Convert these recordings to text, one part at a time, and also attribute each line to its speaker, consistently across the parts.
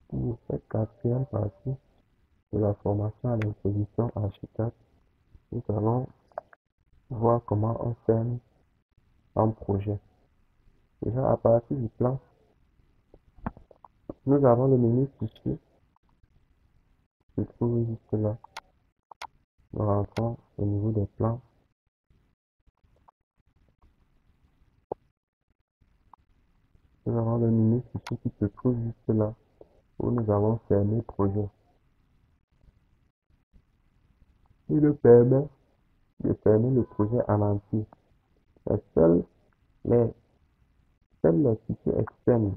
Speaker 1: Pour cette quatrième partie de la formation à l'introduction à Archicad, nous allons voir comment on fait un projet. Déjà, à partir du plan, nous avons le menu fichier qui se trouve juste là. Nous rentrons au niveau des plans. Nous avons le menu fichier qui se trouve juste là, où nous avons fermé projet. Il nous permet de fermer le projet en entier. Et les, seuls les fichiers externes,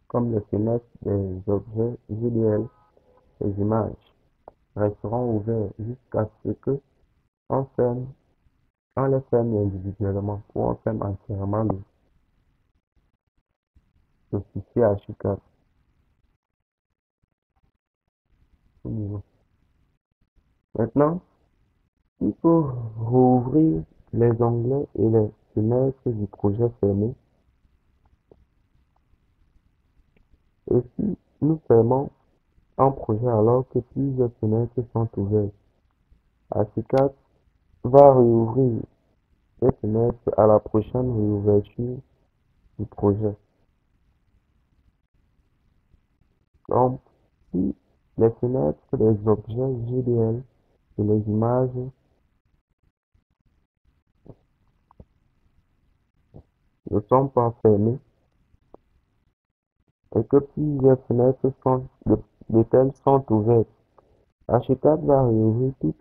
Speaker 1: comme les fenêtres des objets GDL, les images, resteront ouverts jusqu'à ce que on ferme, on les ferme individuellement ou on ferme entièrement le fichier Archicad. Maintenant, il faut rouvrir les onglets et les fenêtres du projet fermé. Et si nous fermons un projet alors que plusieurs fenêtres sont ouvertes, Archicad va réouvrir les fenêtres à la prochaine réouverture du projet. Donc, si les fenêtres des objets GDL et les images ne sont pas fermées et que plusieurs fenêtres lesquelles sont ouvertes, Archicad va réouvrir toutes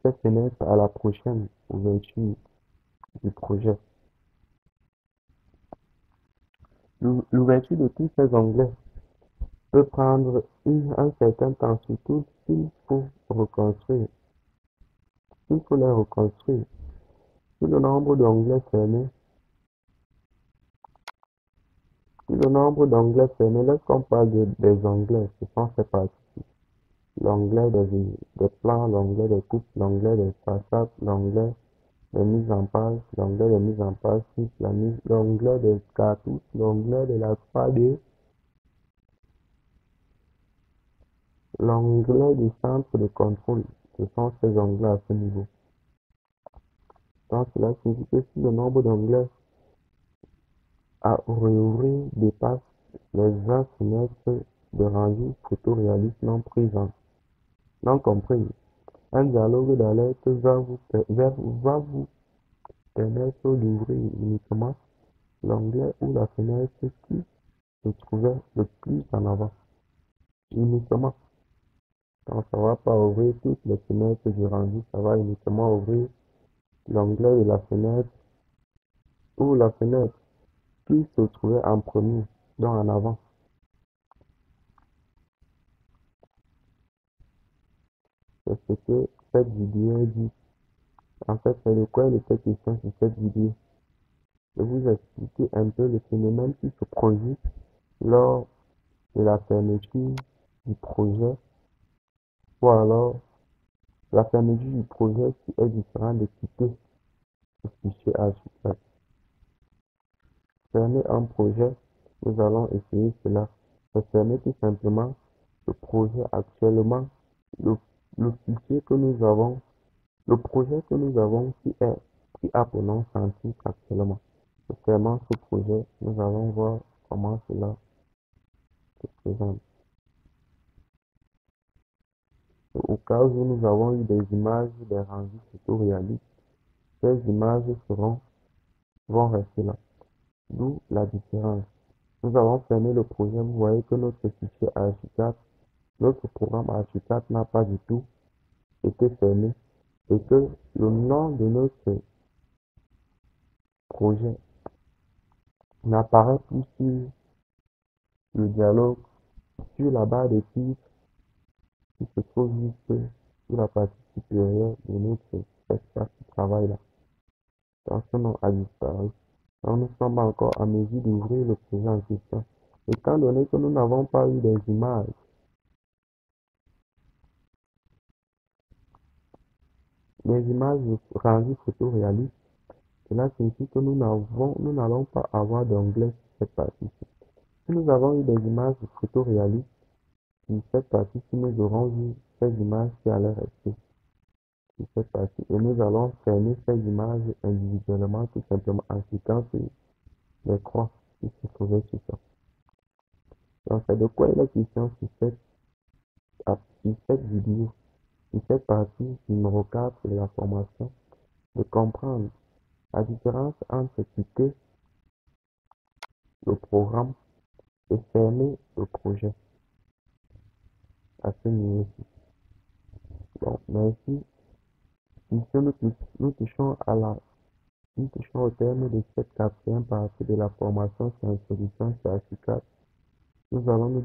Speaker 1: ces fenêtres à la prochaine ouverture du projet. L'ouverture de tous ces onglets peut prendre un certain temps, surtout s'il faut reconstruire. S'il faut les reconstruire. Si le nombre d'onglets fermés, lorsqu'on parle des onglets, ce sont ces parties. L'onglet des plans, l'onglet des coupes, l'onglet des façades, l'onglet des mises en page, l'onglet des mises en page, l'onglet des cartouches, l'onglet de la 3D, l'onglet du centre de contrôle. Ce sont ces onglets à ce niveau. Donc cela signifie que si le nombre d'onglets à réouvrir dépasse les 20 fenêtres de rendu photoréaliste non compris, un dialogue d'alerte va vous permettre d'ouvrir uniquement l'onglet ou la fenêtre qui se trouvait le plus en avant. Uniquement. Donc ça ne va pas ouvrir toutes les fenêtres du rendu, ça va uniquement ouvrir l'onglet de la fenêtre ou la fenêtre qui se trouvait en premier, donc en avant. C'est ce que cette vidéo dit. En fait, c'est de quoi il était question sur cette vidéo. Je vais vous expliquer un peu le phénomène qui se produit lors de la fermeture du projet, ou alors la fermeture du projet qui est différent de quitter le fichier Archicad. Fermer un projet, nous allons essayer cela. C'est fermer tout simplement le projet actuellement, le, le fichier que nous avons, le projet que nous avons qui a pour nom Scientifique actuellement. En fermant ce projet, nous allons voir comment cela se présente. Au cas où nous avons eu des images, des rendus photoréalistes, ces images vont rester là. D'où la différence. Nous avons fermé le projet, vous voyez que notre fichier Archicad, notre programme Archicad n'a pas du tout été fermé et que le nom de notre projet n'apparaît plus sur le dialogue, sur la barre de titres qui se trouve juste sur la partie supérieure de notre espace de travail là. Donc ce nom a disparu. Donc nous sommes encore en mesure d'ouvrir le projet en question. Étant donné que nous n'avons pas eu des images, rendues photoréalistes, cela signifie que nous n'allons pas avoir d'onglet sur cette partie-ci. Si nous avons eu des images photoréalistes, sur cette partie-ci, nous aurons vu ces images qui allaient rester sur cette partie. Et nous allons fermer ces images individuellement, tout simplement en cliquant sur les croix qui se trouvaient sur ça. Donc, c'est de quoi il est question sur cette vidéo, sur cette partie numéro 4 de la formation, de comprendre la différence entre quitter le programme et fermer le projet à ce niveau-ci. Bon, merci. Ici, nous touchons au terme de cette quatrième partie de la formation sur introduction chez Archicad. Nous allons nous